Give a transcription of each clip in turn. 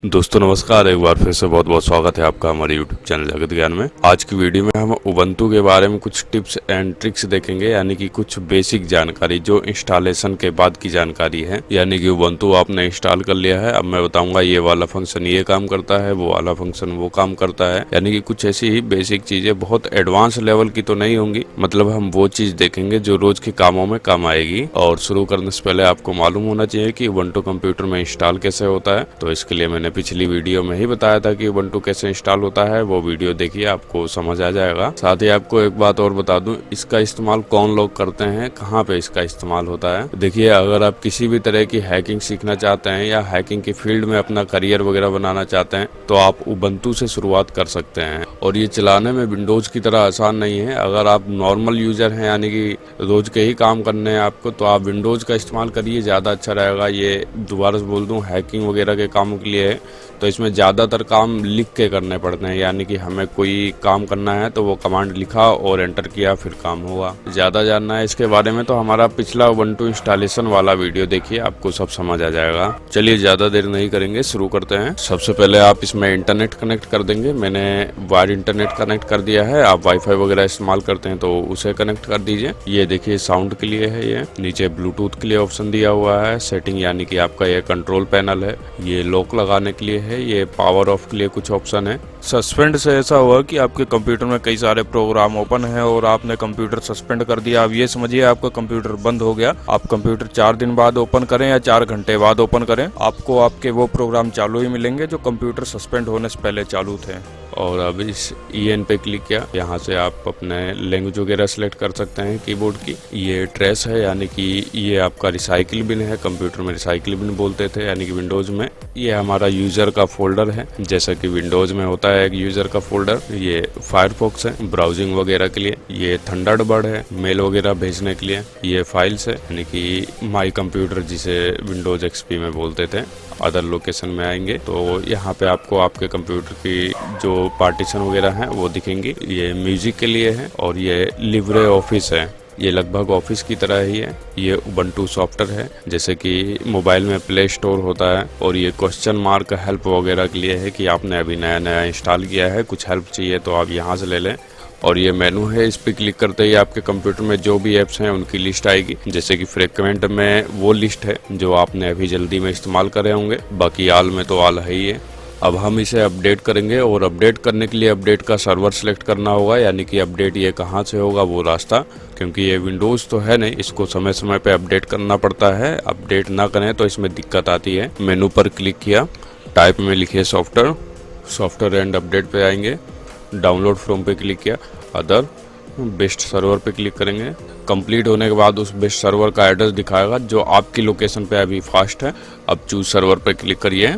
दोस्तों नमस्कार। एक बार फिर से बहुत बहुत स्वागत है आपका हमारे YouTube चैनल जगत ज्ञान में। आज की वीडियो में हम उबंटू के बारे में कुछ टिप्स एंड ट्रिक्स देखेंगे, यानी कि कुछ बेसिक जानकारी जो इंस्टॉलेशन के बाद की जानकारी है। यानी कि उबंटू आपने इंस्टॉल कर लिया है, अब मैं बताऊंगा ये वाला फंक्शन ये काम करता है, वो वाला फंक्शन वो काम करता है। यानी कि कुछ ऐसी ही बेसिक चीजें, बहुत एडवांस लेवल की तो नहीं होंगी, मतलब हम वो चीज देखेंगे जो रोज के कामों में काम आएगी। और शुरू करने से पहले आपको मालूम होना चाहिए कि उबंटू कंप्यूटर में इंस्टॉल कैसे होता है। तो इसके लिए मैंने पिछली वीडियो में ही बताया था कि उबंटू कैसे इंस्टॉल होता है, वो वीडियो देखिए, आपको समझ आ जाएगा। साथ ही आपको एक बात और बता दूं, इसका इस्तेमाल कौन लोग करते हैं, कहाँ पे इसका इस्तेमाल होता है। देखिए, अगर आप किसी भी तरह की हैकिंग सीखना चाहते हैं या हैकिंग की फील्ड में अपना करियर वगैरह बनाना चाहते हैं तो आप उबंटू से शुरुआत कर सकते हैं। और ये चलाने में विंडोज की तरह आसान नहीं है। अगर आप नॉर्मल यूजर हैं, यानी कि रोज के ही काम करने हैं आपको, तो आप विंडोज का इस्तेमाल करिए, ज्यादा अच्छा रहेगा। ये दोबारा से बोल दूं, हैकिंग वगैरह के कामों के लिए है, तो इसमें ज़्यादातर काम लिख के करने पड़ते हैं। यानी कि हमें कोई काम करना है तो वो कमांड लिखा और एंटर किया, फिर काम हुआ। ज़्यादा जानना है इसके बारे में तो हमारा पिछला उबंटू इंस्टॉलेशन वाला वीडियो देखिए, आपको सब समझ आ जाएगा। चलिए ज़्यादा देर नहीं करेंगे, शुरू करते हैं। सबसे पहले आप इसमें इंटरनेट कनेक्ट कर देंगे। मैंने वायर इंटरनेट कनेक्ट कर दिया है। आप वाईफाई वगैरह इस्तेमाल करते हैं तो उसे कनेक्ट कर दीजिए। ये देखिए साउंड के लिए है, ये नीचे ब्लूटूथ के लिए ऑप्शन दिया हुआ है। सेटिंग यानी कि आपका ये कंट्रोल पैनल है। ये लॉक लगाने के लिए है। ये पावर ऑफ के लिए कुछ ऑप्शन है। सस्पेंड से ऐसा हुआ कि आपके कंप्यूटर में कई सारे प्रोग्राम ओपन है और आपने कंप्यूटर सस्पेंड कर दिया। अब ये समझिए आपका कंप्यूटर बंद हो गया। आप कंप्यूटर 4 दिन बाद ओपन करें या 4 घंटे बाद ओपन करें, आपको आपके वो प्रोग्राम चालू ही मिलेंगे जो कंप्यूटर सस्पेंड होने से पहले चालू थे। और अब इस EN पे क्लिक किया, यहाँ से आप अपने लैंग्वेज वगैरह सेलेक्ट कर सकते हैं कीबोर्ड की। ये ट्रेस है, यानी कि ये आपका रिसाइकिल बिन है। कंप्यूटर में रिसाइकिल बिन बोलते थे, यानी कि विंडोज में। ये हमारा यूजर का फोल्डर है, जैसा कि विंडोज में होता है एक यूजर का फोल्डर। ये फायरफॉक्स है ब्राउजिंग वगैरह के लिए। ये थंडरबर्ड है मेल वगैरह भेजने के लिए। ये फाइल्स है, यानी कि माई कंप्यूटर जिसे विंडोज XP में बोलते थे। अदर लोकेशन में आएंगे तो यहाँ पे आपको आपके कंप्यूटर की जो पार्टीशन वगैरह हैं वो दिखेंगी। ये म्यूजिक के लिए है। और ये लिब्रे ऑफिस है, ये लगभग ऑफिस की तरह ही है। ये उबंटू सॉफ्टवेयर है, जैसे कि मोबाइल में प्ले स्टोर होता है। और ये क्वेश्चन मार्क हेल्प वगैरह के लिए है कि आपने अभी नया नया इंस्टॉल किया है, कुछ हेल्प चाहिए तो आप यहाँ से ले लें। और ये मेनू है, इस पर क्लिक करते ही आपके कंप्यूटर में जो भी ऐप्स हैं उनकी लिस्ट आएगी। जैसे कि फ्रीक्वेंट में वो लिस्ट है जो आपने अभी जल्दी में इस्तेमाल करे होंगे, बाकी आल में तो आल है ही है। अब हम इसे अपडेट करेंगे और अपडेट करने के लिए अपडेट का सर्वर सेलेक्ट करना होगा, यानी कि अपडेट ये कहाँ से होगा वो रास्ता, क्योंकि ये विंडोज़ तो है नहीं, इसको समय समय पे अपडेट करना पड़ता है। अपडेट ना करें तो इसमें दिक्कत आती है। मेनू पर क्लिक किया, टाइप में लिखिए सॉफ्टवेयर एंड अपडेट पे आएंगे। डाउनलोड फ्रॉम पे क्लिक किया, अदर बेस्ट सर्वर पे क्लिक करेंगे। कंप्लीट होने के बाद उस बेस्ट सर्वर का एड्रेस दिखाएगा जो आपकी लोकेशन पे अभी फास्ट है। अब चूज सर्वर पे क्लिक करिए।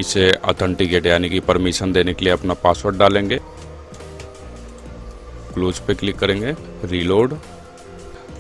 इसे ऑथेंटिकेट यानी कि परमिशन देने के लिए अपना पासवर्ड डालेंगे। क्लोज पे क्लिक करेंगे, रीलोड,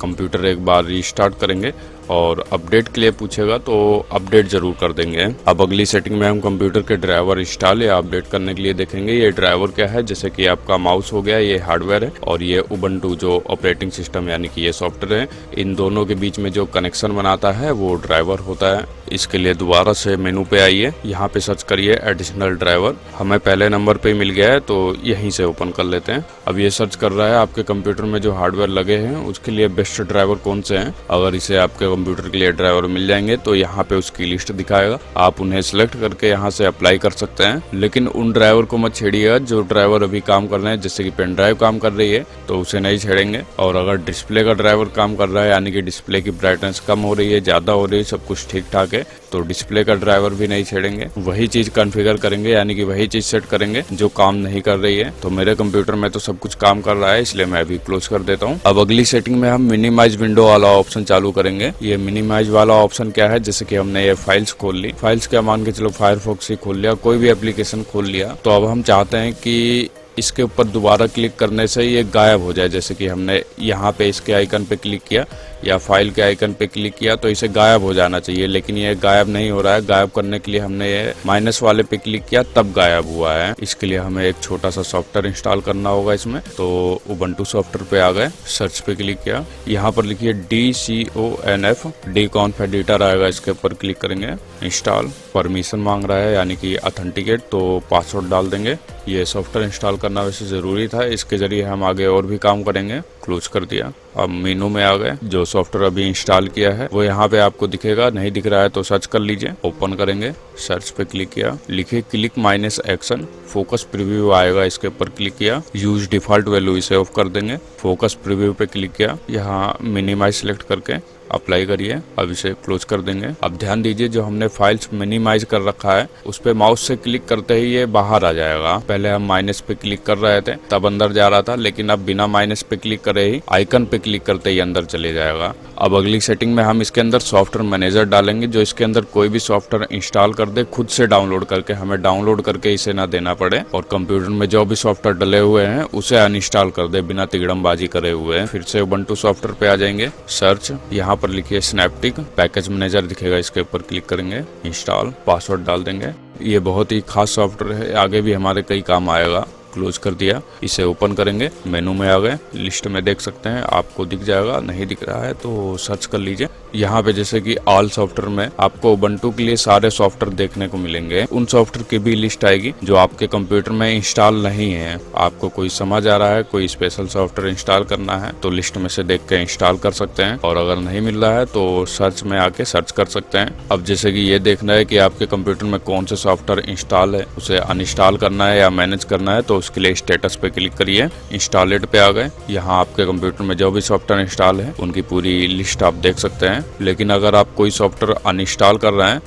कंप्यूटर एक बार रीस्टार्ट करेंगे और अपडेट के लिए पूछेगा तो अपडेट जरूर कर देंगे। अब अगली सेटिंग में हम कंप्यूटर के ड्राइवर इंस्टॉल या अपडेट करने के लिए देखेंगे। ये ड्राइवर क्या है, जैसे कि आपका माउस हो गया, ये हार्डवेयर है। और ये उबंटू जो ऑपरेटिंग सिस्टम यानी कि ये सॉफ्टवेयर है, इन दोनों के बीच में जो कनेक्शन बनाता है वो ड्राइवर होता है। इसके लिए दोबारा से मेनू पे आइए, यहाँ पे सर्च करिए एडिशनल ड्राइवर। हमें पहले नंबर पे मिल गया है तो यहीं से ओपन कर लेते हैं। अब ये सर्च कर रहा है आपके कंप्यूटर में जो हार्डवेयर लगे हैं उसके लिए बेस्ट ड्राइवर कौन से हैं। अगर इसे आपके कंप्यूटर के लिए ड्राइवर मिल जाएंगे तो यहाँ पे उसकी लिस्ट दिखाएगा। आप उन्हें सिलेक्ट करके यहाँ से अप्लाई कर सकते हैं, लेकिन उन ड्राइवर को मत छेड़िएगा जो ड्राइवर अभी काम कर रहे हैं। जैसे कि पेन ड्राइव काम कर रही है तो उसे नहीं छेड़ेंगे। और अगर डिस्प्ले का ड्राइवर काम कर रहा है, यानी कि डिस्प्ले की ब्राइटनेस कम हो रही है, ज्यादा हो रही है, सब कुछ ठीक ठाक है, तो डिस्प्ले का ड्राइवर भी नहीं छेड़ेंगे। वही चीज कॉन्फ़िगर करेंगे, यानी कि वही चीज सेट करेंगे जो काम नहीं कर रही है। तो मेरे कंप्यूटर में तो सब कुछ काम कर रहा है, इसलिए मैं अभी क्लोज कर देता हूँ। अब अगली सेटिंग में हम मिनिमाइज विंडो वाला ऑप्शन चालू करेंगे। ये मिनिमाइज वाला ऑप्शन क्या है, जैसे कि हमने ये फाइल्स खोल ली, फाइल्स क्या मान के चलो फायरफॉक्स ही खोल लिया, कोई भी एप्लीकेशन खोल लिया, तो अब हम चाहते हैं कि इसके ऊपर दोबारा क्लिक करने से ये गायब हो जाए। जैसे कि हमने यहाँ पे इसके आइकन पे क्लिक किया या फाइल के आइकन पे क्लिक किया तो इसे गायब हो जाना चाहिए, लेकिन ये गायब नहीं हो रहा है। गायब करने के लिए हमने ये माइनस वाले पे क्लिक किया तब गायब हुआ है। इसके लिए हमें एक छोटा सा सॉफ्टवेयर इंस्टॉल करना होगा इसमें। तो उबंटू सॉफ्टवेयर पे आ गए, सर्च पे क्लिक किया, यहाँ पर लिखिए DCONF, डीकॉन्फ एडिटर आएगा, इसके ऊपर क्लिक करेंगे। इंस्टॉल, परमिशन मांग रहा है यानी कि ऑथेंटिकेट, तो पासवर्ड डाल देंगे। ये सॉफ्टवेयर इंस्टॉल करना वैसे ज़रूरी था, इसके ज़रिए हम आगे और भी काम करेंगे। क्लोज कर दिया। अब मेनू में आ गए। जो सॉफ्टवेयर अभी इंस्टॉल किया है वो यहाँ पे आपको दिखेगा, नहीं दिख रहा है तो सर्च कर लीजिए। ओपन करेंगे, सर्च पे क्लिक किया, लिखे click minus action, focus preview आएगा, इसके ऊपर क्लिक किया। यूज डिफॉल्ट वैल्यू, इसे ऑफ कर देंगे। फोकस प्रीव्यू पे क्लिक किया, यहाँ मिनिमाइज सेलेक्ट करके अप्लाई करिए। अब इसे क्लोज कर देंगे। अब ध्यान दीजिए, जो हमने फाइल्स मिनिमाइज कर रखा है उस पे माउस से क्लिक करते ही ये बाहर आ जाएगा। पहले हम माइनस पे क्लिक कर रहे थे तब अंदर जा रहा था, लेकिन अब बिना माइनस पे क्लिक करे ही आइकन पे क्लिक करते ही अंदर चले जाएगा। अब अगली सेटिंग में हम इसके अंदर सॉफ्टवेयर मैनेजर डालेंगे, जो इसके अंदर कोई भी सॉफ्टवेयर इंस्टॉल कर दे खुद से डाउनलोड करके, हमें डाउनलोड करके इसे ना देना पड़े, और कंप्यूटर में जो भी सॉफ्टवेयर डले हुए हैं उसे अनइंस्टॉल कर दे बिना तिगड़मबाजी करे हुए। फिर से उबंटू सॉफ्टवेयर पे आ जाएंगे, सर्च, यहाँ पर लिखिए स्नैप्टिक, पैकेज मैनेजर दिखेगा, इसके ऊपर क्लिक करेंगे, इंस्टॉल, पासवर्ड डाल देंगे। ये बहुत ही खास सॉफ्टवेयर है, आगे भी हमारे कई काम आएगा। क्लोज कर दिया। इसे ओपन करेंगे, मेनू में आ गए, लिस्ट में देख सकते हैं, आपको दिख जाएगा, नहीं दिख रहा है तो सर्च कर लीजिए। यहाँ पे जैसे कि ऑल सॉफ्टवेयर में आपको उबंटू के लिए सारे सॉफ्टवेयर देखने को मिलेंगे। उन सॉफ्टवेयर की भी लिस्ट आएगी जो आपके कंप्यूटर में इंस्टॉल नहीं है। आपको कोई समझ आ रहा है, कोई स्पेशल सॉफ्टवेयर इंस्टॉल करना है तो लिस्ट में से देख के इंस्टॉल कर सकते हैं, और अगर नहीं मिल रहा है तो सर्च में आके सर्च कर सकते हैं। अब जैसे कि ये देखना है कि आपके कंप्यूटर में कौन से सॉफ्टवेयर इंस्टॉल है, उसे अनइंस्टॉल करना है या मैनेज करना है, तो उसके लिए स्टेटस पे क्लिक करिए, इंस्टॉलेड पे आ गए। यहाँ आपके कंप्यूटर में जो भी सॉफ्टवेयर इंस्टॉल है उनकी पूरी लिस्ट आप देख सकते हैं। लेकिन अगर आप कोई सॉफ्टवेयर अनइंस्टॉल कर रहे हैं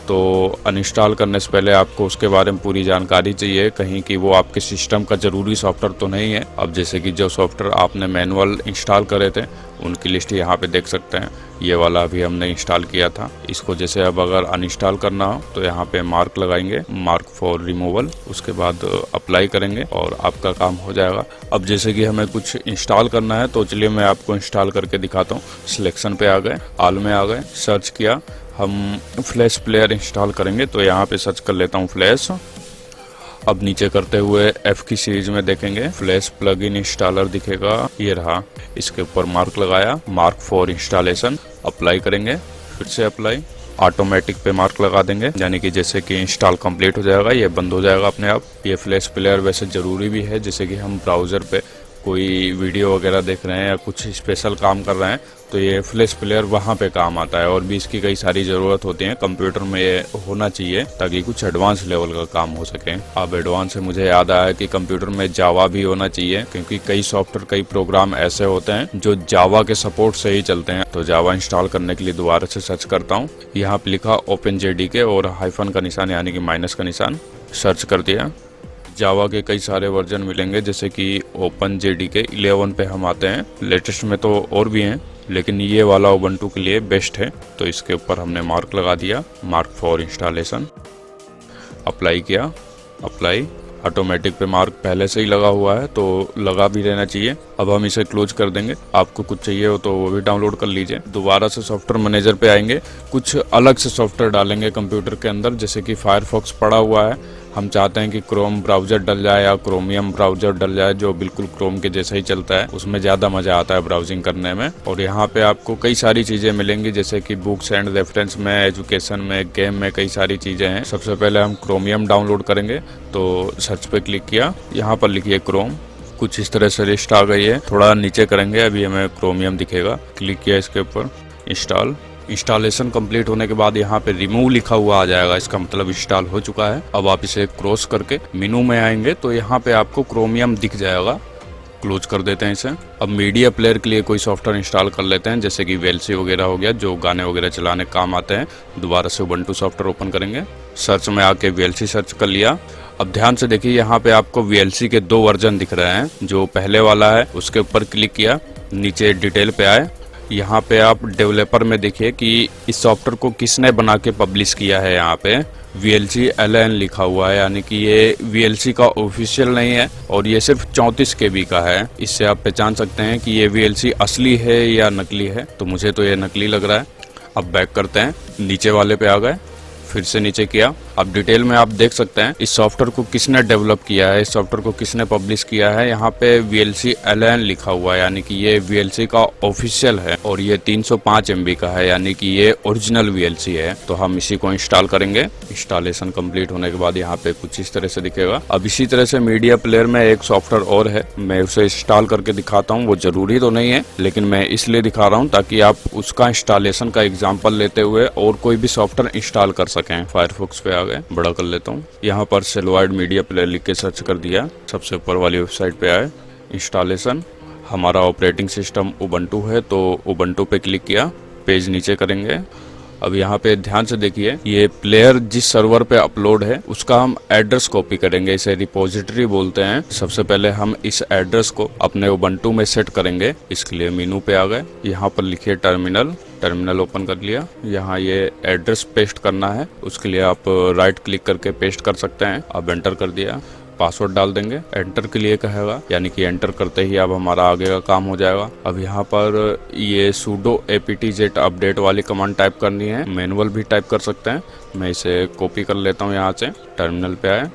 तो अनइंस्टॉल करने से पहले आपको उसके बारे में पूरी जानकारी चाहिए, कहीं कि वो आपके सिस्टम का ज़रूरी सॉफ्टवेयर तो नहीं है। अब जैसे कि जो सॉफ्टवेयर आपने मैनुअल इंस्टॉल करे थे उनकी लिस्ट यहाँ पे देख सकते हैं। ये वाला अभी हमने इंस्टॉल किया था, इसको जैसे अब अगर अनइंस्टॉल करना हो तो यहाँ पे मार्क लगाएंगे, मार्क फॉर रिमूवल, उसके बाद अप्लाई करेंगे और आपका काम हो जाएगा। अब जैसे कि हमें कुछ इंस्टॉल करना है तो चलिए मैं आपको इंस्टॉल करके दिखाता हूँ। सिलेक्शन पे आ गए, ऑल में आ गए, सर्च किया, हम फ्लैश प्लेयर इंस्टॉल करेंगे तो यहाँ पे सर्च कर लेता हूँ फ्लैश। अब नीचे करते हुए F की सीरीज में देखेंगे फ्लैश प्लगइन इंस्टॉलर दिखेगा, ये रहा, इसके ऊपर मार्क लगाया, मार्क फॉर इंस्टॉलेशन, अप्लाई करेंगे, फिर से अप्लाई, ऑटोमेटिक पे मार्क लगा देंगे, यानी कि जैसे कि इंस्टॉल कंप्लीट हो जाएगा ये बंद हो जाएगा अपने आप। ये फ्लैश प्लेयर वैसे ज़रूरी भी है, जैसे कि हम ब्राउज़र पे कोई वीडियो वगैरह देख रहे हैं या कुछ स्पेशल काम कर रहे हैं तो ये फ्लैश प्लेयर वहाँ पे काम आता है, और भी इसकी कई सारी ज़रूरत होती है। कंप्यूटर में ये होना चाहिए ताकि कुछ एडवांस लेवल का काम हो सके। अब एडवांस से मुझे याद आया कि कंप्यूटर में जावा भी होना चाहिए, क्योंकि कई सॉफ्टवेयर, कई प्रोग्राम ऐसे होते हैं जो जावा के सपोर्ट से ही चलते हैं। तो जावा इंस्टॉल करने के लिए दोबारा से सर्च करता हूँ, यहाँ पे लिखा OpenJDK और हाइफन का निशान यानी कि माइनस का निशान, सर्च कर दिया। जावा के कई सारे वर्जन मिलेंगे, जैसे कि OpenJDK 11 पे हम आते हैं, लेटेस्ट में तो और भी हैं लेकिन ये वाला उबंटू के लिए बेस्ट है। तो इसके ऊपर हमने मार्क लगा दिया, मार्क फॉर इंस्टॉलेशन, अप्लाई किया, अप्लाई, ऑटोमेटिक पे मार्क पहले से ही लगा हुआ है तो लगा भी रहना चाहिए। अब हम इसे क्लोज कर देंगे। आपको कुछ चाहिए हो तो वो भी डाउनलोड कर लीजिए। दोबारा से सॉफ्टवेयर मैनेजर पे आएंगे, कुछ अलग से सॉफ्टवेयर डालेंगे कंप्यूटर के अंदर, जैसे कि फायरफॉक्स पड़ा हुआ है, हम चाहते हैं कि क्रोम ब्राउज़र डल जाए या क्रोमियम ब्राउज़र डल जाए, जो बिल्कुल क्रोम के जैसा ही चलता है, उसमें ज़्यादा मज़ा आता है ब्राउजिंग करने में। और यहाँ पे आपको कई सारी चीज़ें मिलेंगी, जैसे कि बुक्स एंड रेफरेंस में, एजुकेशन में, गेम में, कई सारी चीज़ें हैं। सबसे पहले हम क्रोमियम डाउनलोड करेंगे तो सर्च पे क्लिक किया, यहाँ पर लिखिए क्रोम, कुछ इस तरह से लिस्ट आ गई है। थोड़ा नीचे करेंगे, अभी हमें क्रोमियम दिखेगा, क्लिक किया इसके ऊपर, इंस्टॉल, इंस्टॉलेशन कंप्लीट होने के बाद यहाँ पे रिमूव लिखा हुआ आ जाएगा, इसका मतलब इंस्टॉल हो चुका है। अब आप इसे क्रॉस करके मेनू में आएंगे तो यहाँ पे आपको क्रोमियम दिख जाएगा, क्लोज कर देते हैं इसे। अब मीडिया प्लेयर के लिए कोई सॉफ्टवेयर इंस्टॉल कर लेते हैं, जैसे कि VLC वगैरह हो गया, जो गाने वगैरह चलाने काम आते हैं। दोबारा से उबंटू सॉफ्टवेयर ओपन करेंगे, सर्च में आके VLC सर्च कर लिया। अब ध्यान से देखिए, यहाँ पे आपको VLC के 2 वर्जन दिख रहे हैं। जो पहले वाला है उसके ऊपर क्लिक किया, नीचे डिटेल पे आए, यहाँ पे आप डेवलपर में देखिए कि इस सॉफ्टवेयर को किसने बना के पब्लिश किया है। यहाँ पे VLC LN लिखा हुआ है, यानी कि ये VLC का ऑफिशियल नहीं है और ये सिर्फ 34 KB का है। इससे आप पहचान सकते हैं कि ये VLC असली है या नकली है, तो मुझे तो ये नकली लग रहा है। अब बैक करते हैं, नीचे वाले पे आ गए, फिर से नीचे किया, अब डिटेल में आप देख सकते हैं इस सॉफ्टवेयर को किसने डेवलप किया है, इस सॉफ्टवेयर को किसने पब्लिश किया है। यहाँ पे VLC LN लिखा हुआ है, यानी कि ये VLC का ऑफिशियल है और ये 305 MB का है, यानी कि ये ओरिजिनल VLC है। तो हम इसी को इंस्टॉल करेंगे। इंस्टॉलेशन कंप्लीट होने के बाद यहाँ पे कुछ इस तरह से दिखेगा। अब इसी तरह से मीडिया प्लेयर में एक सॉफ्टवेयर और है, मैं उसे इंस्टॉल करके दिखाता हूँ। वो जरूरी तो नहीं है, लेकिन मैं इसलिए दिखा रहा हूँ ताकि आप उसका इंस्टॉलेशन का एग्जांपल लेते हुए और कोई भी सॉफ्टवेयर इंस्टॉल कर सकें। फायरफॉक्स पे आ गए, बड़ा कर लेता हूँ। यहाँ पर सेलवाइड मीडिया प्लेयर लिख के सर्च कर दिया, सबसे ऊपर वाली वेबसाइट पे आए। इंस्टॉलेशन, हमारा ऑपरेटिंग सिस्टम उबंटू है तो उबंटू पे क्लिक किया, पेज नीचे करेंगे। अब यहाँ पे ध्यान से देखिए, ये प्लेयर जिस सर्वर पे अपलोड है उसका हम एड्रेस कॉपी करेंगे, इसे रिपोजिटरी बोलते हैं। सबसे पहले हम इस एड्रेस को अपने उबंटू में सेट करेंगे। इसके लिए मेनू पे आ गए, यहाँ पर लिखिए टर्मिनल, टर्मिनल ओपन कर लिया। यहाँ ये एड्रेस पेस्ट करना है, उसके लिए आप राइट क्लिक करके पेस्ट कर सकते हैं। अब एंटर कर दिया, पासवर्ड डाल देंगे, एंटर के लिए कहेगा, यानी कि एंटर करते ही अब हमारा आगे का काम हो जाएगा। अब यहाँ पर ये sudo apt-get अपडेट वाली कमांड टाइप करनी है, मैनुअल भी टाइप कर सकते हैं। मैं इसे कॉपी कर लेता हूँ, यहाँ से टर्मिनल पे आए,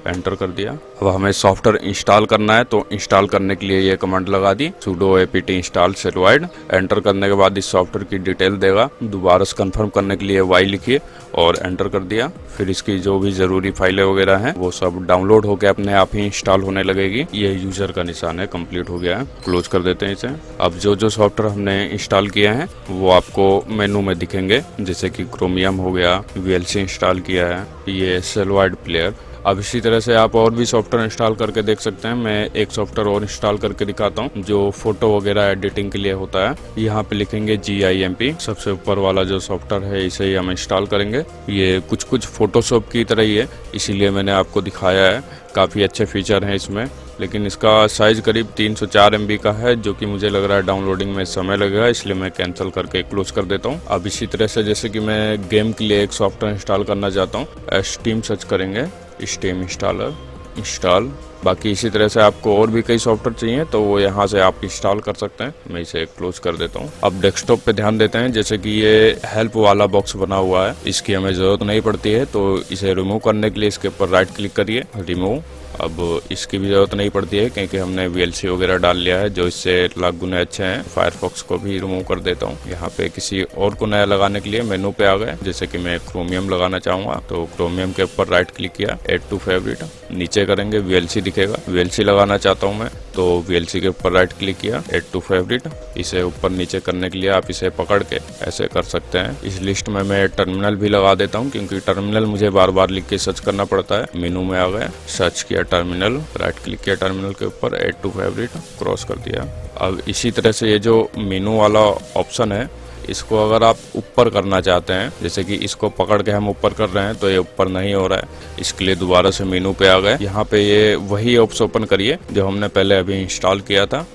एंटर कर दिया। अब हमें सॉफ्टवेयर इंस्टॉल करना है तो इंस्टॉल करने के लिए ये कमांड लगा दी, sudo apt install सेलवाइड। एंटर करने के बाद इस सॉफ्टवेयर की डिटेल देगा, दोबारा से कंफर्म करने के लिए Y लिखिए और एंटर कर दिया। फिर इसकी जो भी जरूरी फाइलें वगैरह हैं वो सब डाउनलोड होकर अपने आप ही इंस्टॉल होने लगेगी। ये यूजर का निशान है, कंप्लीट हो गया है, क्लोज कर देते हैं इसे। अब जो जो सॉफ्टवेयर हमने इंस्टॉल किए हैं वो आपको मेनू में दिखेंगे, जैसे कि क्रोमियम हो गया, VLC इंस्टॉल किया है, ये सेलवाइड प्लेयर। अब इसी तरह से आप और भी सॉफ्टवेयर इंस्टॉल करके देख सकते हैं। मैं एक सॉफ्टवेयर और इंस्टॉल करके दिखाता हूँ जो फोटो वगैरह एडिटिंग के लिए होता है। यहाँ पे लिखेंगे GIMP, सबसे ऊपर वाला जो सॉफ्टवेयर है इसे ही हम इंस्टॉल करेंगे। ये कुछ फोटोशॉप की तरह ही है, इसीलिए मैंने आपको दिखाया है। काफ़ी अच्छे फीचर हैं इसमें, लेकिन इसका साइज करीब 304 MB का है, जो कि मुझे लग रहा है डाउनलोडिंग में समय लगेगा, इसलिए मैं कैंसिल करके क्लोज कर देता हूँ। अब इसी तरह से जैसे कि मैं गेम के लिए एक सॉफ्टवेयर इंस्टॉल करना चाहता हूँ, स्टीम सर्च करेंगे, स्टीम इंस्टॉलर, इंस्टॉल। बाकी इसी तरह से आपको और भी कई सॉफ्टवेयर चाहिए तो वो यहाँ से आप इंस्टॉल कर सकते हैं। मैं इसे क्लोज कर देता हूँ। अब डेस्कटॉप पे ध्यान देते हैं, जैसे कि ये हेल्प वाला बॉक्स बना हुआ है, इसकी हमें जरूरत नहीं पड़ती है, तो इसे रिमूव करने के लिए इसके ऊपर राइट क्लिक करिए, रिमूव। अब इसकी भी जरूरत नहीं पड़ती है क्योंकि हमने VLC वगैरह डाल लिया है, जो इससे लाख गुने अच्छे हैं। फायरफॉक्स को भी रिमूव कर देता हूँ। यहाँ पे किसी और को नया लगाने के लिए मेनू पे आ गए, जैसे कि मैं क्रोमियम लगाना चाहूंगा तो क्रोमियम के ऊपर राइट क्लिक किया, ऐड टू फेवरेट, नीचे करेंगे VLC दिखेगा, VLC लगाना चाहता हूँ मैं तो VLC के ऊपर राइट क्लिक किया, ऐड टू फेवरेट। इसे ऊपर नीचे करने के लिए आप इसे पकड़ के ऐसे कर सकते हैं। इस लिस्ट में मैं टर्मिनल भी लगा देता हूँ क्योंकि टर्मिनल मुझे बार बार लिख के सर्च करना पड़ता है। मेनू में आ गए, सर्च किया टर्मिनल, राइट क्लिक किया टर्मिनल के ऊपर, ऐड टू फेवरेट, क्रॉस कर दिया। अब इसी तरह से ये जो मेनू वाला ऑप्शन है इसको अगर आप ऊपर करना चाहते हैं, जैसे कि इसको पकड़ के हम ऊपर कर रहे हैं तो ये ऊपर नहीं हो रहा है, इसके लिए दोबारा से मेनू पे आ गए। यहाँ पे ये वही ऑप्शन ओपन करिए जो हमने पहले अभी इंस्टॉल किया था।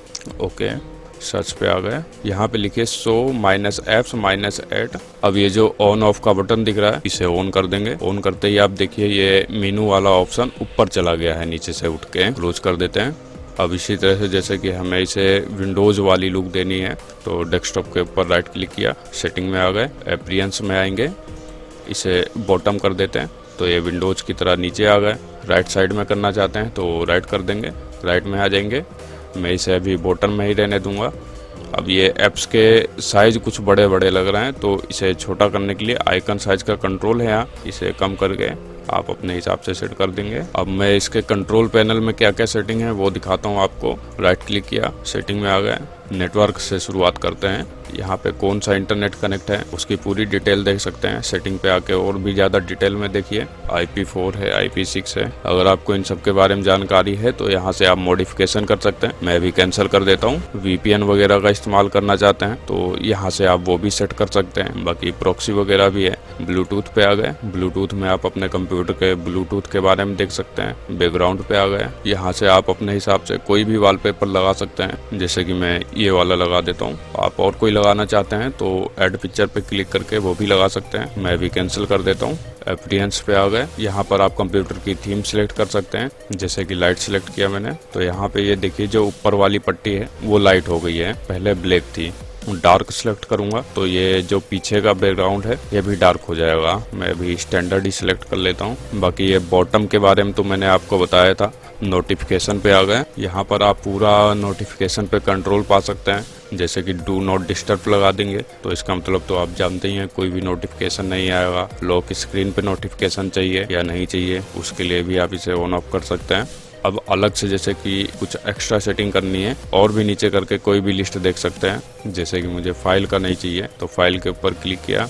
ओके, सर्च पे आ गए, यहाँ पे लिखिए शो -F -8। अब ये जो ऑन ऑफ का बटन दिख रहा है इसे ऑन कर देंगे। ऑन करते ही आप देखिए ये मेनू वाला ऑप्शन ऊपर चला गया है, नीचे से उठ के क्लोज कर देते हैं। अब इसी तरह से जैसे कि हमें इसे विंडोज वाली लुक देनी है तो डेस्कटॉप के ऊपर राइट क्लिक किया, सेटिंग में आ गए, अपीयरेंस में आएंगे, इसे बॉटम कर देते हैं तो ये विंडोज की तरह नीचे आ गए। राइट साइड में करना चाहते हैं तो राइट कर देंगे, राइट में आ जाएंगे। मैं इसे अभी बॉटम में ही रहने दूंगा। अब ये ऐप्स के साइज कुछ बड़े बड़े लग रहे हैं तो इसे छोटा करने के लिए आइकन साइज का कंट्रोल है यहाँ, इसे कम करके आप अपने हिसाब से सेट कर देंगे। अब मैं इसके कंट्रोल पैनल में क्या क्या सेटिंग है वो दिखाता हूँ आपको। राइट क्लिक किया, सेटिंग में आ गए, नेटवर्क से शुरुआत करते हैं। यहाँ पे कौन सा इंटरनेट कनेक्ट है उसकी पूरी डिटेल देख सकते हैं। सेटिंग पे आके और भी ज़्यादा डिटेल में देखिए, IP4 है, IP6 है। अगर आपको इन सब के बारे में जानकारी है तो यहाँ से आप मॉडिफिकेशन कर सकते हैं। मैं भी कैंसिल कर देता हूँ। VPN वगैरह का इस्तेमाल करना चाहते हैं तो यहाँ से आप वो भी सेट कर सकते हैं। बाकी प्रॉक्सी वगैरह भी है। ब्लूटूथ पे आ गए, ब्लूटूथ में आप अपने कंप्यूटर के ब्लूटूथ के बारे में देख सकते हैं। बैकग्राउंड पे आ गए, यहाँ से आप अपने हिसाब से कोई भी वॉलपेपर लगा सकते हैं, जैसे कि मैं ये वाला लगा देता हूँ। आप और कोई लगाना चाहते हैं तो ऐड पिक्चर पे क्लिक करके वो भी लगा सकते हैं। मैं भी कैंसिल कर देता हूँ। अपीयरेंस पे आ गए, यहाँ पर आप कंप्यूटर की थीम सिलेक्ट कर सकते हैं, जैसे कि लाइट सिलेक्ट किया मैंने तो यहाँ पे ये देखिए जो ऊपर वाली पट्टी है वो लाइट हो गई है, पहले ब्लैक थी। डार्क सेलेक्ट करूंगा तो ये जो पीछे का बैकग्राउंड है ये भी डार्क हो जाएगा। मैं अभी स्टैंडर्ड ही सिलेक्ट कर लेता हूँ। बाकी ये बॉटम के बारे में तो मैंने आपको बताया था। नोटिफिकेशन पे आ गए। यहाँ पर आप पूरा नोटिफिकेशन पे कंट्रोल पा सकते हैं, जैसे कि डू नॉट डिस्टर्ब लगा देंगे तो इसका मतलब तो आप जानते ही हैं कोई भी नोटिफिकेशन नहीं आएगा। लॉक स्क्रीन पे नोटिफिकेशन चाहिए या नहीं चाहिए उसके लिए भी आप इसे ऑन ऑफ कर सकते हैं। अब अलग से जैसे कि कुछ एक्स्ट्रा सेटिंग करनी है और भी नीचे करके कोई भी लिस्ट देख सकते हैं। जैसे कि मुझे फाइल का नहीं चाहिए तो फाइल के ऊपर क्लिक किया,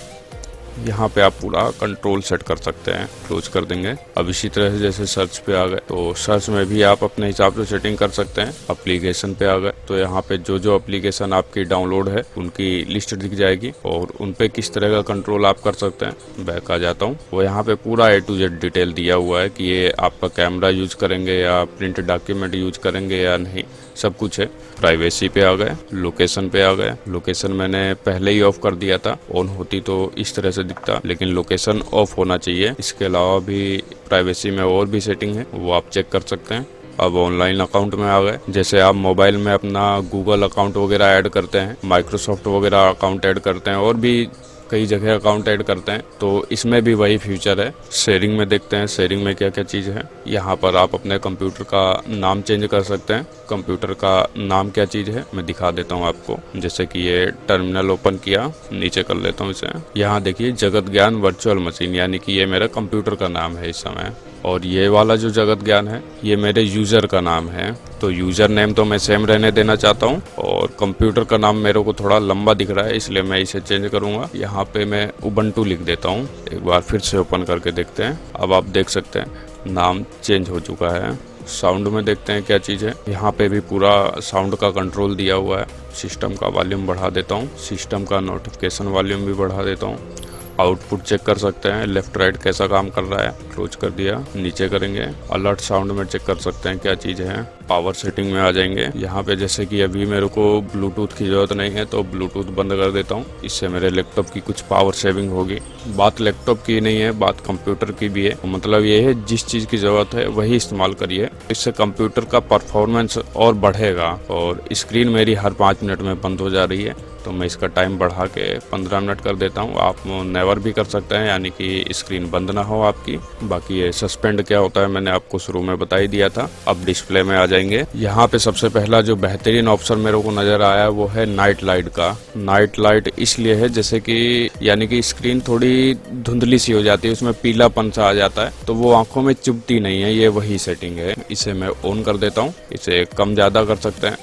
यहाँ पे आप पूरा कंट्रोल सेट कर सकते हैं, क्लोज कर देंगे। अब इसी तरह से जैसे सर्च पे आ गए तो सर्च में भी आप अपने हिसाब से सेटिंग कर सकते हैं। एप्लीकेशन पे आ गए तो यहाँ पे जो जो एप्लीकेशन आपकी डाउनलोड है उनकी लिस्ट दिख जाएगी और उन पे किस तरह का कंट्रोल आप कर सकते हैं। बैक आ जाता हूँ, वो यहाँ पे पूरा A to Z डिटेल दिया हुआ है कि ये आपका कैमरा यूज करेंगे या प्रिंट डॉक्यूमेंट यूज करेंगे या नहीं, सब कुछ है। प्राइवेसी पे आ गए, लोकेशन पे आ गए। लोकेशन मैंने पहले ही ऑफ कर दिया था, ऑन होती तो इस तरह से दिखता, लेकिन लोकेशन ऑफ होना चाहिए। इसके अलावा भी प्राइवेसी में और भी सेटिंग है, वो आप चेक कर सकते हैं। अब ऑनलाइन अकाउंट में आ गए, जैसे आप मोबाइल में अपना गूगल अकाउंट वगैरह ऐड करते हैं, माइक्रोसॉफ्ट वगैरह अकाउंट ऐड करते हैं और भी कई जगह अकाउंट ऐड करते हैं, तो इसमें भी वही फीचर है। शेयरिंग में देखते हैं शेयरिंग में क्या क्या चीज़ है। यहाँ पर आप अपने कंप्यूटर का नाम चेंज कर सकते हैं। कंप्यूटर का नाम क्या चीज़ है मैं दिखा देता हूँ आपको। जैसे कि ये टर्मिनल ओपन किया, नीचे कर लेता हूँ इसे। यहाँ देखिए जगत ज्ञान वर्चुअल मशीन, यानी कि ये मेरा कंप्यूटर का नाम है इस समय। और ये वाला जो जगत ज्ञान है ये मेरे यूज़र का नाम है, तो यूज़र नेम तो मैं सेम रहने देना चाहता हूँ। और कंप्यूटर का नाम मेरे को थोड़ा लंबा दिख रहा है इसलिए मैं इसे चेंज करूँगा। यहाँ पे मैं उबंटू लिख देता हूँ। एक बार फिर से ओपन करके देखते हैं। अब आप देख सकते हैं नाम चेंज हो चुका है। साउंड में देखते हैं क्या चीज़ है। यहाँ पे भी पूरा साउंड का कंट्रोल दिया हुआ है। सिस्टम का वॉल्यूम बढ़ा देता हूँ, सिस्टम का नोटिफिकेशन वॉल्यूम भी बढ़ा देता हूँ। आउटपुट चेक कर सकते हैं लेफ्ट राइट कैसा काम कर रहा है, क्लोज कर दिया। नीचे करेंगे अलर्ट साउंड में चेक कर सकते हैं क्या चीज़ है। पावर सेटिंग में आ जाएंगे। यहाँ पे जैसे कि अभी मेरे को ब्लूटूथ की ज़रूरत नहीं है तो ब्लूटूथ बंद कर देता हूँ, इससे मेरे लैपटॉप की कुछ पावर सेविंग होगी। बात लैपटॉप की नहीं है, बात कंप्यूटर की भी है। मतलब ये है जिस चीज़ की ज़रूरत है वही इस्तेमाल करिए, इससे कंप्यूटर का परफॉर्मेंस और बढ़ेगा। और स्क्रीन मेरी हर 5 मिनट में बंद हो जा रही है तो मैं इसका टाइम बढ़ा के 15 मिनट कर देता हूँ। आप नेवर भी कर सकते हैं, यानी कि स्क्रीन बंद ना हो आपकी। बाकी ये सस्पेंड क्या होता है मैंने आपको शुरू में बता ही दिया था। अब डिस्प्ले में आ जाएंगे। यहाँ पे सबसे पहला जो बेहतरीन ऑप्शन मेरे को नजर आया वो है नाइट लाइट का। नाइट लाइट इसलिए है जैसे कि यानी कि स्क्रीन थोड़ी धुंधली सी हो जाती है, उसमें पीलापन सा आ जाता है तो वो आंखों में चुभती नहीं है, ये वही सेटिंग है। इसे मैं ऑन कर देता हूँ। इसे कम ज़्यादा कर सकते हैं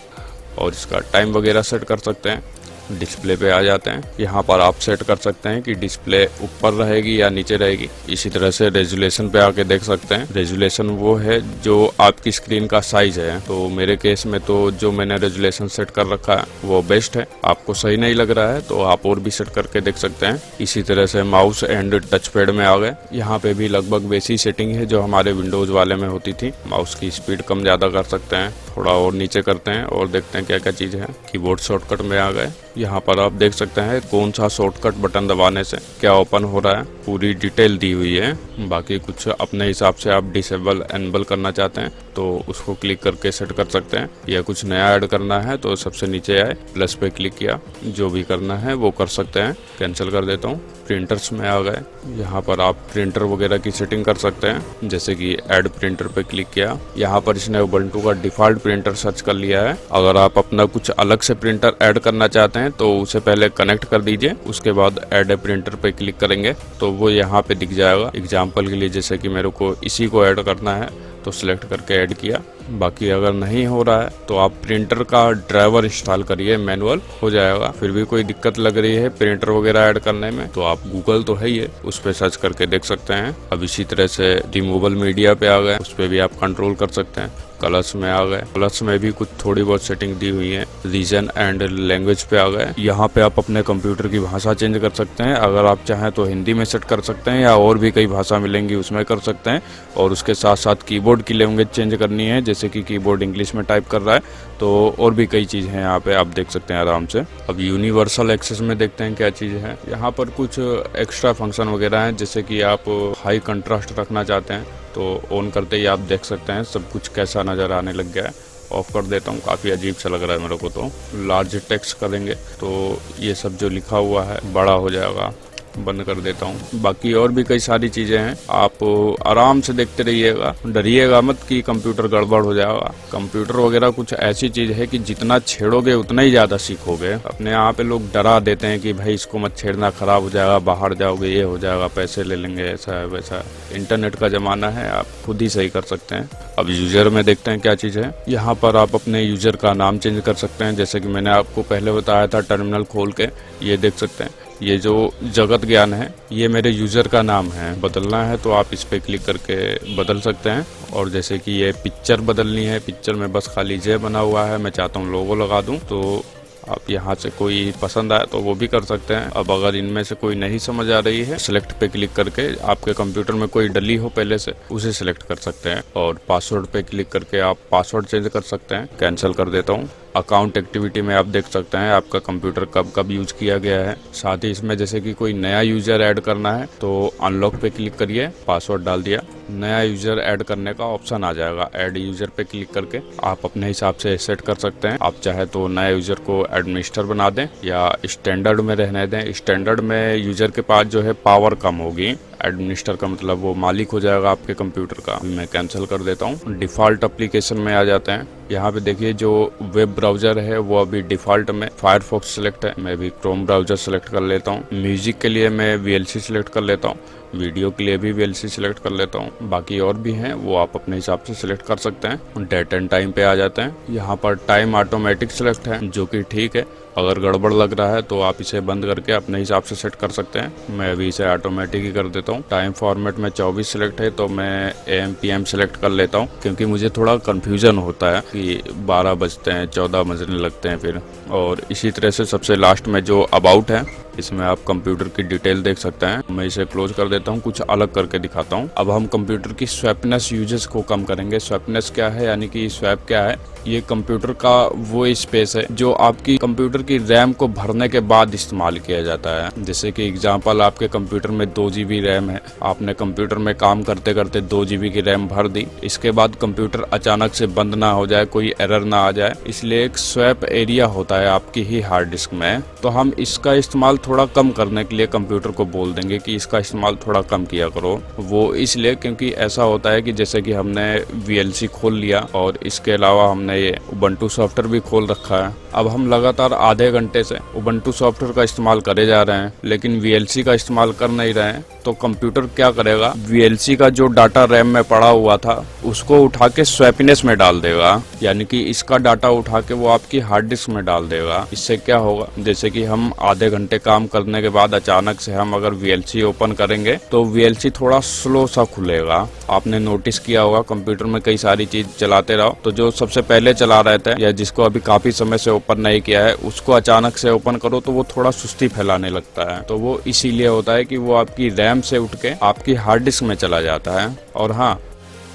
और इसका टाइम वगैरह सेट कर सकते हैं। डिस्प्ले पे आ जाते हैं। यहाँ पर आप सेट कर सकते हैं कि डिस्प्ले ऊपर रहेगी या नीचे रहेगी। इसी तरह से रेजुलेशन पे आके देख सकते हैं। रेजुलेशन वो है जो आपकी स्क्रीन का साइज है, तो मेरे केस में तो जो मैंने रेजुलेशन सेट कर रखा है वो बेस्ट है। आपको सही नहीं लग रहा है तो आप और भी सेट करके देख सकते हैं। इसी तरह से माउस एंड टच पैड में आ गए। यहाँ पे भी लगभग वैसी सेटिंग है जो हमारे विंडोज वाले में होती थी। माउस की स्पीड कम ज्यादा कर सकते हैं। थोड़ा और नीचे करते हैं और देखते हैं क्या क्या चीज़ है। कीबोर्ड शॉर्टकट में आ गए। यहाँ पर आप देख सकते हैं कौन सा शॉर्टकट बटन दबाने से क्या ओपन हो रहा है, पूरी डिटेल दी हुई है। बाकी कुछ अपने हिसाब से आप डिसेबल एनेबल करना चाहते हैं तो उसको क्लिक करके सेट कर सकते हैं, या कुछ नया ऐड करना है तो सबसे नीचे आए प्लस पे क्लिक किया, जो भी करना है वो कर सकते हैं। कैंसिल कर देता हूँ। प्रिंटर्स में आ गए। यहाँ पर आप प्रिंटर वगैरह की सेटिंग कर सकते हैं, जैसे कि ऐड प्रिंटर पे क्लिक किया। यहाँ पर इसने उबंटू का डिफॉल्ट प्रिंटर सर्च कर लिया है। अगर आप अपना कुछ अलग से प्रिंटर ऐड करना चाहते हैं तो उसे पहले कनेक्ट कर दीजिए, उसके बाद ऐड ए प्रिंटर पे क्लिक करेंगे तो वो यहाँ पे दिख जाएगा। एग्जाम्पल के लिए जैसे कि मेरे को इसी को ऐड करना है तो सिलेक्ट करके ऐड किया। बाकी अगर नहीं हो रहा है तो आप प्रिंटर का ड्राइवर इंस्टॉल करिए, मैनुअल हो जाएगा। फिर भी कोई दिक्कत लग रही है प्रिंटर वगैरह ऐड करने में तो आप गूगल तो है ही है, उस पर सर्च करके देख सकते हैं। अब इसी तरह से रिमूवल मीडिया पे आ गए, उस पर भी आप कंट्रोल कर सकते हैं। कलर्स में आ गए। कलर्स में भी कुछ थोड़ी बहुत सेटिंग दी हुई है। रीजन एंड लैंग्वेज पे आ गए। यहाँ पे आप अपने कंप्यूटर की भाषा चेंज कर सकते हैं। अगर आप चाहें तो हिंदी में सेट कर सकते हैं या और भी कई भाषा मिलेंगी उसमें कर सकते हैं। और उसके साथ साथ कीबोर्ड की लैंग्वेज चेंज करनी है, जैसे कि कीबोर्ड इंग्लिश में टाइप कर रहा है तो और भी कई चीज़ हैं यहाँ पे आप देख सकते हैं आराम से। अब यूनिवर्सल एक्सेस में देखते हैं क्या चीज़ है। यहाँ पर कुछ एक्स्ट्रा फंक्शन वगैरह हैं, जैसे कि आप हाई कंट्रास्ट रखना चाहते हैं तो ऑन करते ही आप देख सकते हैं सब कुछ कैसा नज़र आने लग गया है। ऑफ कर देता हूँ, काफ़ी अजीब सा लग रहा है मेरे को। तो लार्ज टेक्स्ट करेंगे तो ये सब जो लिखा हुआ है बड़ा हो जाएगा। बंद कर देता हूँ। बाकी और भी कई सारी चीजें हैं, आप आराम से देखते रहिएगा, डरिएगा मत कि कंप्यूटर गड़बड़ हो जाएगा। कंप्यूटर वगैरह कुछ ऐसी चीज है कि जितना छेड़ोगे उतना ही ज्यादा सीखोगे। अपने यहाँ पे लोग डरा देते हैं कि भाई इसको मत छेड़ना, खराब हो जाएगा, बाहर जाओगे, ये हो जाएगा, पैसे ले लेंगे, ऐसा है वैसा है। इंटरनेट का जमाना है, आप खुद ही सही कर सकते हैं। अब यूजर में देखते हैं क्या चीज है। यहाँ पर आप अपने यूजर का नाम चेंज कर सकते हैं, जैसे कि मैंने आपको पहले बताया था। टर्मिनल खोल के ये देख सकते हैं, ये जो जगत ज्ञान है ये मेरे यूजर का नाम है। बदलना है तो आप इस पे क्लिक करके बदल सकते हैं। और जैसे कि ये पिक्चर बदलनी है, पिक्चर में बस खाली जे बना हुआ है, मैं चाहता हूँ लोगो लगा दूं, तो आप यहाँ से कोई पसंद आए तो वो भी कर सकते हैं। अब अगर इनमें से कोई नहीं समझ आ रही है, सिलेक्ट पे क्लिक करके आपके कंप्यूटर में कोई डली हो पहले से, उसे सिलेक्ट कर सकते हैं। और पासवर्ड पे क्लिक करके आप पासवर्ड चेंज कर सकते हैं। कैंसिल कर देता हूँ। अकाउंट एक्टिविटी में आप देख सकते हैं आपका कंप्यूटर कब कब यूज किया गया है। साथ ही इसमें जैसे कि कोई नया यूजर ऐड करना है तो अनलॉक पे क्लिक करिए, पासवर्ड डाल दिया, नया यूजर ऐड करने का ऑप्शन आ जाएगा। ऐड यूजर पे क्लिक करके आप अपने हिसाब से सेट कर सकते हैं। आप चाहे तो नए यूजर को एडमिनिस्टर बना दें या स्टैंडर्ड में रहने दें। स्टैंडर्ड में यूजर के पास जो है पावर कम होगी, एडमिनिस्टर का मतलब वो मालिक हो जाएगा आपके कंप्यूटर का। मैं कैंसिल कर देता हूँ। डिफॉल्ट एप्लीकेशन में आ जाते हैं। यहाँ पे देखिए जो वेब ब्राउजर है वो अभी डिफॉल्ट में फायरफॉक्स सिलेक्ट है। मैं भी क्रोम ब्राउजर सेलेक्ट कर लेता हूँ। म्यूजिक के लिए मैं VLC सिलेक्ट कर लेता हूँ। वीडियो के लिए भी VLC सिलेक्ट कर लेता हूँ। बाकी और भी हैं वो आप अपने हिसाब से सिलेक्ट कर सकते हैं। डेट एंड टाइम पे आ जाते हैं। यहाँ पर टाइम ऑटोमेटिक सिलेक्ट है, जो कि ठीक है। अगर गड़बड़ लग रहा है तो आप इसे बंद करके अपने हिसाब से सेट कर सकते हैं। मैं अभी इसे ऑटोमेटिक ही कर देता हूँ। टाइम फॉर्मेट में 24 सिलेक्ट है तो मैं AM PM सिलेक्ट कर लेता हूँ, क्योंकि मुझे थोड़ा कंफ्यूजन होता है कि 12 बजते हैं, 14 बजने लगते हैं फिर। और इसी तरह से सबसे लास्ट में जो अबाउट है, इसमें आप कंप्यूटर की डिटेल देख सकते हैं। मैं इसे क्लोज कर देता हूँ, कुछ अलग करके दिखाता हूँ। अब हम कंप्यूटर की स्वैपनेस यूजेस को कम करेंगे। स्वैपनेस क्या है, यानी कि स्वैप क्या है? ये कंप्यूटर का वो स्पेस है जो आपकी कंप्यूटर की रैम को भरने के बाद इस्तेमाल किया जाता है। जैसे कि एग्जांपल, आपके कंप्यूटर में 2 GB रैम है, आपने कंप्यूटर में काम करते करते 2 GB की रैम भर दी, इसके बाद कंप्यूटर अचानक से बंद ना हो जाए, कोई एरर ना आ जाए, इसलिए एक स्वैप एरिया होता है आपकी ही हार्ड डिस्क में। तो हम इसका इस्तेमाल थोड़ा कम करने के लिए कंप्यूटर को बोल देंगे कि इसका इस्तेमाल थोड़ा कम किया करो। वो इसलिए क्योंकि ऐसा होता है कि जैसे कि हमने VLC खोल लिया और इसके अलावा हमने ये उबंटू सॉफ्टवेयर भी खोल रखा है। अब हम लगातार आधे घंटे से उबंटू सॉफ्टवेयर का इस्तेमाल करे जा रहे हैं, लेकिन VLC का इस्तेमाल कर नहीं रहे हैं। तो कंप्यूटर क्या करेगा, VLC का जो डाटा रैम में पड़ा हुआ था उसको उठा के स्वैपिनेस में डाल देगा, यानी कि इसका डाटा उठा के वो आपकी हार्ड डिस्क में डाल देगा। इससे क्या होगा, जैसे कि हम आधे घंटे काम करने के बाद अचानक से हम अगर VLC ओपन करेंगे तो VLC थोड़ा स्लो सा खुलेगा। आपने नोटिस किया होगा कंप्यूटर में कई सारी चीज चलाते रहो तो जो सबसे पहले चला रहे थे या जिसको अभी काफी समय से ओपन नहीं किया है, उसको अचानक से ओपन करो तो वो थोड़ा सुस्ती फैलाने लगता है। तो वो इसीलिए होता है कि वो आपकी रैम से उठ के आपकी हार्ड डिस्क में चला जाता है। और हाँ,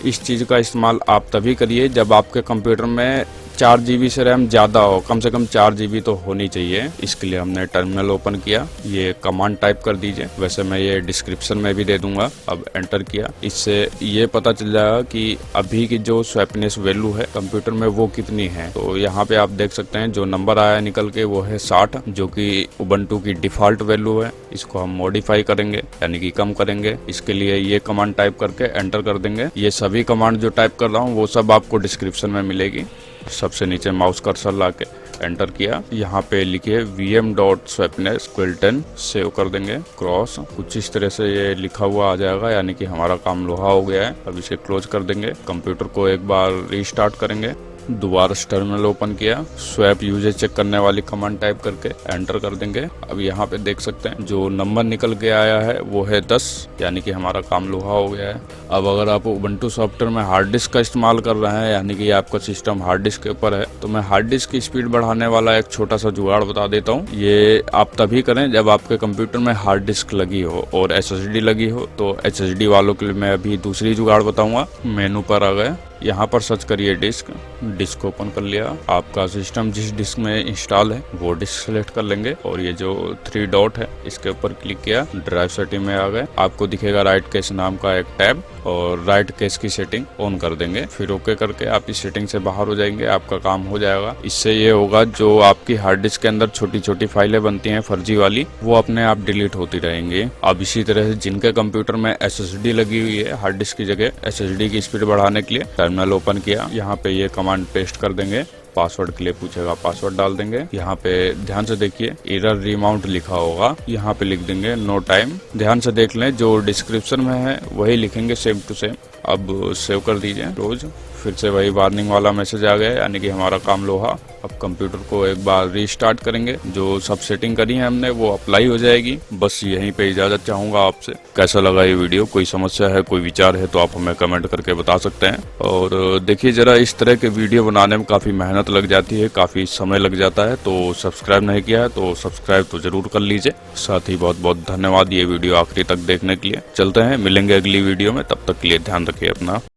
इस चीज का इस्तेमाल आप तभी करिए जब आपके कंप्यूटर में 4 GB से रैम ज्यादा हो, कम से कम 4 GB तो होनी चाहिए। इसके लिए हमने टर्मिनल ओपन किया, ये कमांड टाइप कर दीजिए, वैसे मैं ये डिस्क्रिप्शन में भी दे दूंगा। अब एंटर किया, इससे ये पता चल जाएगा कि अभी की जो स्वैपनेस वैल्यू है कंप्यूटर में वो कितनी है। तो यहाँ पे आप देख सकते हैं जो नंबर आया निकल के वो है 60, जो कि उबंटू की डिफॉल्ट वैल्यू है। इसको हम मॉडिफाई करेंगे, यानी कि कम करेंगे। इसके लिए ये कमांड टाइप करके एंटर कर देंगे। ये सभी कमांड जो टाइप कर रहा हूँ वो सब आपको डिस्क्रिप्शन में मिलेगी। सबसे नीचे माउस कर्सर लाके एंटर किया, यहाँ पे लिखिए vm.swapness = 10, सेव कर देंगे, क्रॉस। कुछ इस तरह से ये लिखा हुआ आ जाएगा, यानी कि हमारा काम लोहा हो गया है। अब इसे क्लोज कर देंगे। कंप्यूटर को एक बार रीस्टार्ट करेंगे, दोबारा टर्मिनल ओपन किया, स्वैप यूजेज चेक करने वाली कमांड टाइप करके एंटर कर देंगे। अब यहाँ पे देख सकते हैं जो नंबर निकल के आया है वो है 10, यानी कि हमारा काम लोहा हो गया है। अब अगर आप उबंटू सॉफ्टवेयर में हार्ड डिस्क का इस्तेमाल कर रहे हैं, यानी कि आपका सिस्टम हार्ड डिस्क के ऊपर है, तो मैं हार्ड डिस्क की स्पीड बढ़ाने वाला एक छोटा सा जुगाड़ बता देता हूँ। ये आप तभी करें जब आपके कंप्यूटर में हार्ड डिस्क लगी हो और SSD लगी हो। तो SSD वालों के लिए मैं अभी दूसरी जुगाड़ बताऊंगा। मेनू पर आ गए, यहाँ पर सर्च करिए डिस्क ओपन कर लिया। आपका सिस्टम जिस डिस्क में इंस्टॉल है वो डिस्क सेलेक्ट कर लेंगे और ये जो 3 डॉट है इसके ऊपर क्लिक किया, ड्राइव सेटिंग में आ गए। आपको दिखेगा राइट केस नाम का एक टैब और राइट केस की सेटिंग ऑन कर देंगे। फिर ओके करके आप इस सेटिंग से बाहर हो जाएंगे, आपका काम हो जाएगा। इससे ये होगा जो आपकी हार्ड डिस्क के अंदर छोटी छोटी फाइलें बनती हैं फर्जी वाली, वो अपने आप डिलीट होती रहेंगी। अब इसी तरह से जिनके कंप्यूटर में SSD लगी हुई है हार्ड डिस्क की जगह, SSD की स्पीड बढ़ाने के लिए टर्मिनल ओपन किया, यहाँ पे ये कमांड पेस्ट कर देंगे। पासवर्ड के लिए पूछेगा, पासवर्ड डाल देंगे। यहाँ पे ध्यान से देखिए एरर रीमाउंट लिखा होगा, यहाँ पे लिख देंगे नो टाइम। ध्यान से देख लें, जो डिस्क्रिप्शन में है वही लिखेंगे सेम टू सेम। अब सेव कर दीजिए रोज। फिर से वही वार्निंग वाला मैसेज आ गया, यानी कि हमारा काम लोहा। अब कंप्यूटर को एक बार रीस्टार्ट करेंगे, जो सब सेटिंग करी है हमने वो अप्लाई हो जाएगी। बस यहीं पे इजाजत चाहूंगा आपसे। कैसा लगा ये वीडियो? कोई समस्या है, कोई विचार है तो आप हमें कमेंट करके बता सकते हैं। और देखिए जरा, इस तरह के वीडियो बनाने में काफी मेहनत लग जाती है, काफी समय लग जाता है, तो सब्सक्राइब नहीं किया है तो सब्सक्राइब तो जरूर कर लीजिए। साथ ही बहुत बहुत धन्यवाद ये वीडियो आखिरी तक देखने के लिए। चलते हैं, मिलेंगे अगली वीडियो में, तब तक के लिए ध्यान रखिए अपना।